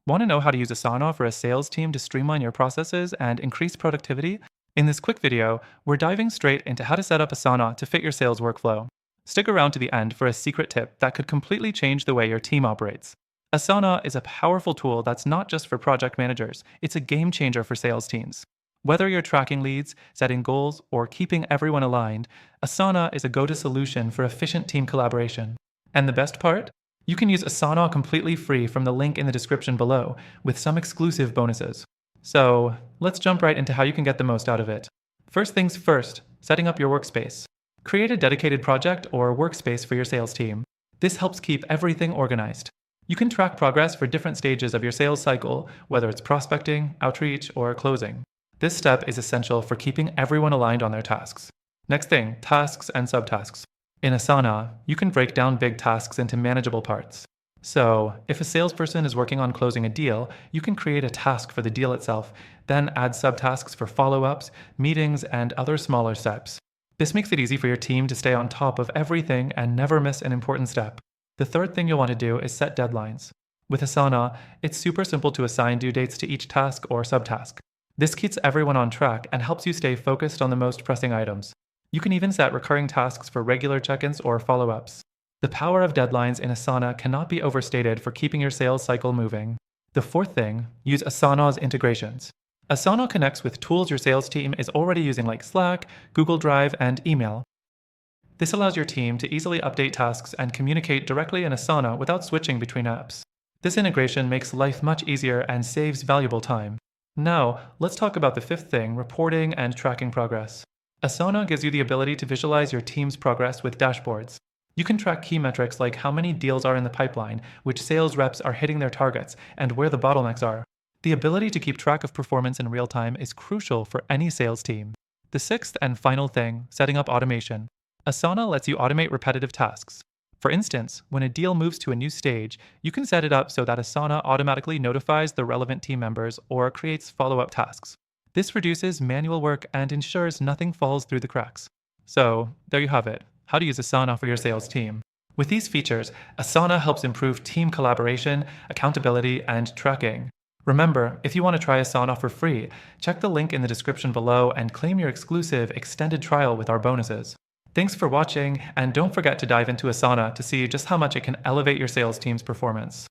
Want to know how to use Asana for a sales team to streamline your processes and increase productivity? In this quick video, we're diving straight into how to set up Asana to fit your sales workflow. Stick around to the end for a secret tip that could completely change the way your team operates. Asana is a powerful tool that's not just for project managers, it's a game changer for sales teams. Whether you're tracking leads, setting goals, or keeping everyone aligned, Asana is a go-to solution for efficient team collaboration. And the best part? You can use Asana completely free from the link in the description below, with some exclusive bonuses. So, let's jump right into how you can get the most out of it. First things first, setting up your workspace. Create a dedicated project or workspace for your sales team. This helps keep everything organized. You can track progress for different stages of your sales cycle, whether it's prospecting, outreach, or closing. This step is essential for keeping everyone aligned on their tasks. Next thing, tasks and subtasks. In Asana, you can break down big tasks into manageable parts. So, if a salesperson is working on closing a deal, you can create a task for the deal itself, then add subtasks for follow-ups, meetings, and other smaller steps. This makes it easy for your team to stay on top of everything and never miss an important step. The third thing you'll want to do is set deadlines. With Asana, it's super simple to assign due dates to each task or subtask. This keeps everyone on track and helps you stay focused on the most pressing items. You can even set recurring tasks for regular check-ins or follow-ups. The power of deadlines in Asana cannot be overstated for keeping your sales cycle moving. The fourth thing, use Asana's integrations. Asana connects with tools your sales team is already using like Slack, Google Drive, and email. This allows your team to easily update tasks and communicate directly in Asana without switching between apps. This integration makes life much easier and saves valuable time. Now, let's talk about the fifth thing, reporting and tracking progress. Asana gives you the ability to visualize your team's progress with dashboards. You can track key metrics like how many deals are in the pipeline, which sales reps are hitting their targets, and where the bottlenecks are. The ability to keep track of performance in real time is crucial for any sales team. The sixth and final thing, setting up automation. Asana lets you automate repetitive tasks. For instance, when a deal moves to a new stage, you can set it up so that Asana automatically notifies the relevant team members or creates follow-up tasks. This reduces manual work and ensures nothing falls through the cracks. So, there you have it, how to use Asana for your sales team. With these features, Asana helps improve team collaboration, accountability, and tracking. Remember, if you want to try Asana for free, check the link in the description below and claim your exclusive extended trial with our bonuses. Thanks for watching, and don't forget to dive into Asana to see just how much it can elevate your sales team's performance.